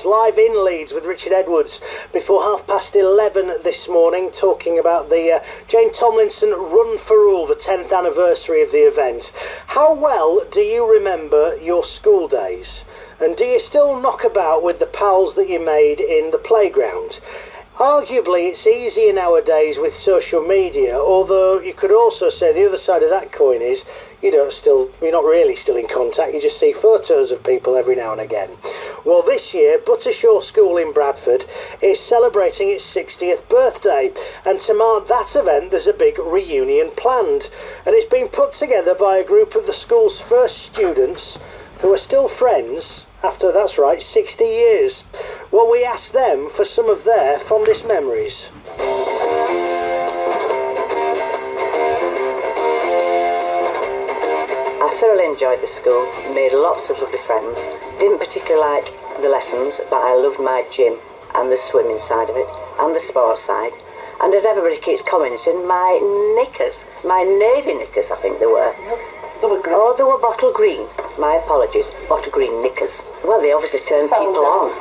live in Leeds with Richard Edwards before 11:30 this morning, talking about the Jane Tomlinson Run for All, the 10th anniversary of the event. How well do you remember your school days? And do you still knock about with the pals that you made in the playground? Arguably, it's easier nowadays with social media, although you could also say the other side of that coin is you're not really still in contact, you just see photos of people every now and again. Well, this year, Buttershaw School in Bradford is celebrating its 60th birthday, and to mark that event, there's a big reunion planned, and it's been put together by a group of the school's first students who are still friends after, that's right, 60 years. Well, we asked them for some of their fondest memories. I thoroughly enjoyed the school, made lots of lovely friends. Didn't particularly like the lessons, but I loved my gym and the swimming side of it and the sports side. And as everybody keeps commenting, my knickers, my navy knickers I think they were. Oh, they were bottle green. My apologies, bottle green knickers. Well, they obviously turned people on.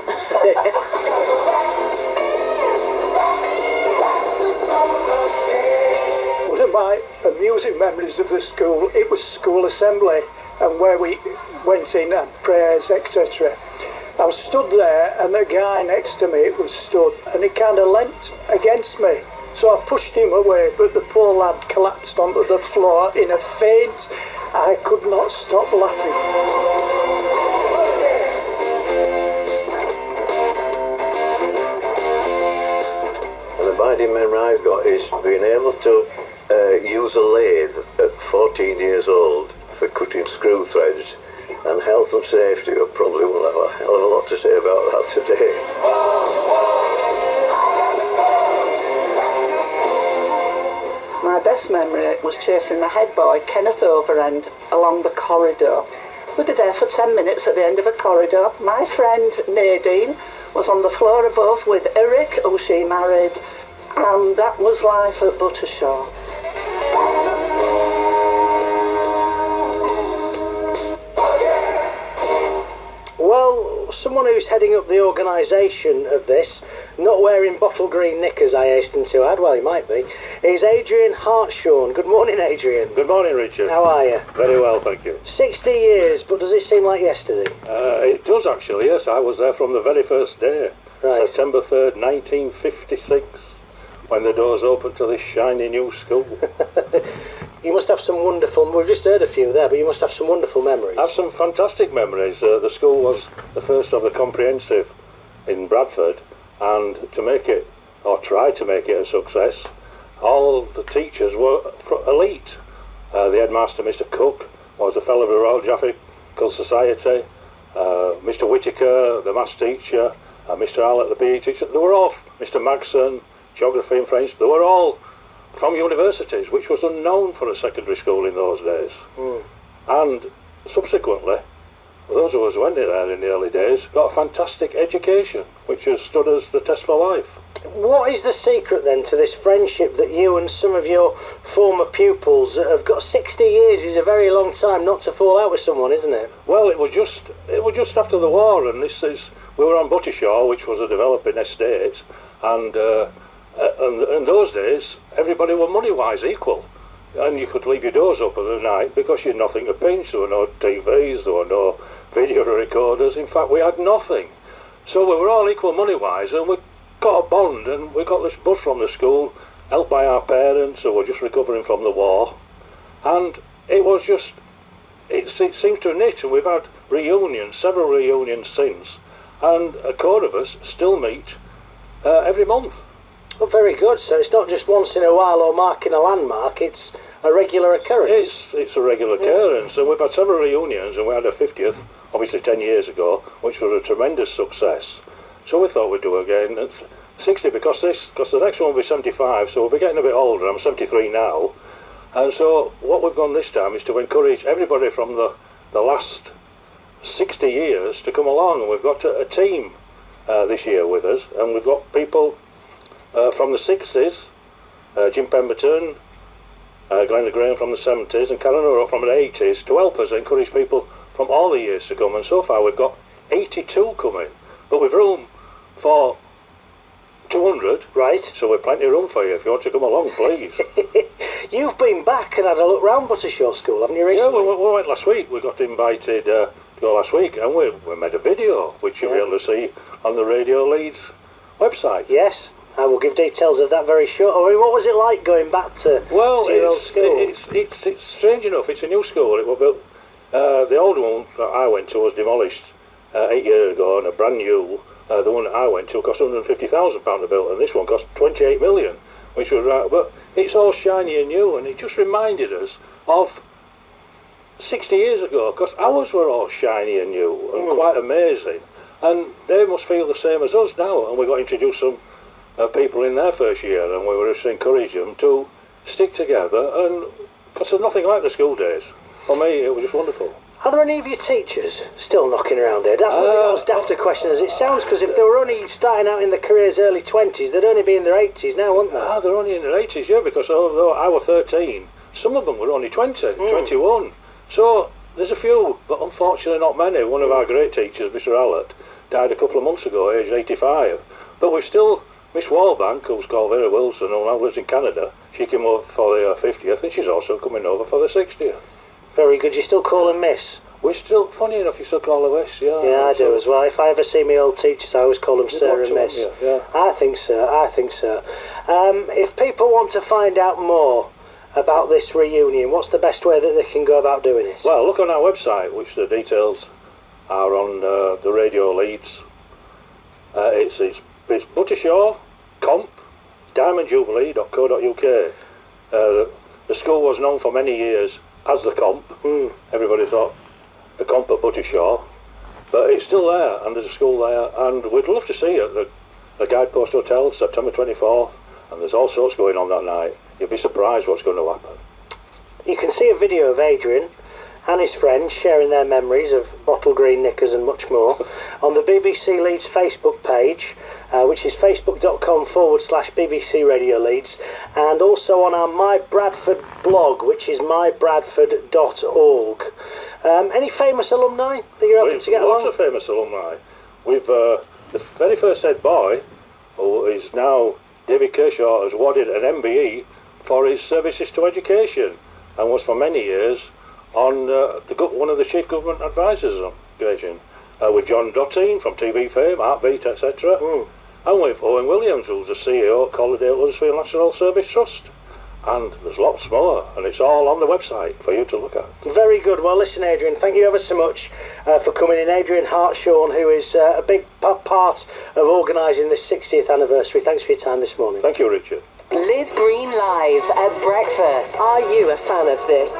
One of my amusing memories of the school, it was school assembly, and where we went in and prayers, etc. I was stood there, and the guy next to me was stood, and he kind of leant against me. So I pushed him away, but the poor lad collapsed onto the floor in a faint. I could not stop laughing. And the abiding memory I've got is being able to use a lathe at 14 years old for cutting screw threads, and health and safety. I probably will have a hell of a lot to say about that today. My best memory was chasing the head boy, Kenneth Overend, along the corridor. We'd be there for 10 minutes at the end of a corridor. My friend Nadine was on the floor above with Eric, who she married, and that was life at Buttershaw. Well, someone who's heading up the organisation of this, not wearing bottle green knickers, I hasten to add, well, he might be, is Adrian Hartshorn. Good morning, Adrian. Good morning, Richard. How are you? Very well, thank you. 60 years, but does it seem like yesterday? It does, actually, yes. I was there from the very first day, right. September 3rd, 1956, when the doors opened to this shiny new school. You must have some wonderful, we've just heard a few there, but you must have some wonderful memories. I have some fantastic memories. The school was the first of the comprehensive in Bradford, and to make it, or try to make it a success, all the teachers were elite. The headmaster, Mr. Cook, was a fellow of the Royal Geographical Society. Mr. Whittaker, the maths teacher, Mr. Hallett, the PE teacher, they were all, Mr. Magson, geography and French, they were all from universities, which was unknown for a secondary school in those days. And subsequently, those of us who went there in the early days got a fantastic education, which has stood us the test for life. What is the secret then to this friendship that you and some of your former pupils have got? 60 years is a very long time not to fall out with someone, isn't it? Well, it was just after the war, and we were on Buttershaw, which was a developing estate, and in those days, everybody were money-wise equal. And you could leave your doors open at night because you had nothing to pinch. There were no TVs, there were no video recorders. In fact, we had nothing. So we were all equal money-wise, and we got a bond, and we got this bus from the school, helped by our parents who were just recovering from the war. And it was just, it seems to knit, and we've had reunions, several reunions since. And a core of us still meet every month. Well, very good. So it's not just once in a while or marking a landmark, it's a regular occurrence. It's a regular occurrence, and we've had several reunions, and we had a 50th, obviously 10 years ago, which was a tremendous success. So we thought we'd do again at 60, because the next one will be 75, so we'll be getting a bit older. I'm 73 now, and so what we've done this time is to encourage everybody from the last 60 years to come along, and we've got a team this year with us, and we've got people from the 60s, Jim Pemberton, Glenda Graham from the 70s, and Karen O'Rourke from the 80s, to help us encourage people from all the years to come. And so far we've got 82 coming, but we've room for 200. Right. So we've plenty of room for you if you want to come along, please. You've been back and had a look round Buttershaw School, haven't you, Yeah, recently? we went last week. We got invited to go last week, and we made a video, which you'll be able to see on the Radio Leeds website. Yes. I will give details of that very short. I mean, what was it like going back to your old school? It's strange enough. It's a new school. It was built. The old one that I went to was demolished 8 years ago, and a brand new. The one that I went to cost £150,000 to build, and this one cost 28 million, which was right. But it's all shiny and new, and it just reminded us of 60 years ago, because ours were all shiny and new and quite amazing, and they must feel the same as us now. And we got introduced some people in their first year, and we were just encourage them to stick together, and because there's nothing like the school days. For me, it was just wonderful. Are there any of your teachers still knocking around here? That's not as daft a question as it sounds, because if they were only starting out in their careers early 20s, they'd only be in their 80s now, wouldn't they? They're only in their 80s, yeah, because although I was 13, some of them were only 20, 21. So there's a few, but unfortunately not many. One of our great teachers, Mr. Allett, died a couple of months ago, aged 85. But we've still, Miss Wallbank, who's called Vera Wilson, who now lives in Canada, she came over for the 50th, and she's also coming over for the 60th. Very good. You still call them Miss? We're still, funny enough, you still call her Miss, yeah. Yeah, I do as well. If I ever see my old teachers, I always call them Sir and Miss. Yeah. I think so, if people want to find out more about this reunion, what's the best way that they can go about doing it? Well, look on our website, which the details are on the Radio Leeds. It's Buttershaw, comp, diamondjubilee.co.uk. The school was known for many years as the comp. Everybody thought the comp at Buttershaw, but it's still there, and there's a school there, and we'd love to see it. The Guidepost Hotel, September 24th, and there's all sorts going on that night. You'll be surprised what's going to happen. You can see a video of Adrian and his friends sharing their memories of bottle green knickers and much more on the BBC Leeds Facebook page, which is facebook.com/BBC Radio Leeds, and also on our My Bradford blog, which is mybradford.org. Any famous alumni that you're hoping to get along? Lots of famous alumni. We've the very first head boy, who is now David Kershaw, has awarded an MBE for his services to education, and was for many years on one of the chief government advisors on occasion, with John Dotteen from TV fame, Heartbeat, etc. And with Owen Williams, who's the CEO at Collardale Huddersfield National Service Trust. And there's lots more, and it's all on the website for you to look at. Very good. Well, listen, Adrian, thank you ever so much for coming in. Adrian Hartshaw, who is a big part of organising this 60th anniversary. Thanks for your time this morning. Thank you, Richard. Liz Green live at breakfast. Are you a fan of this?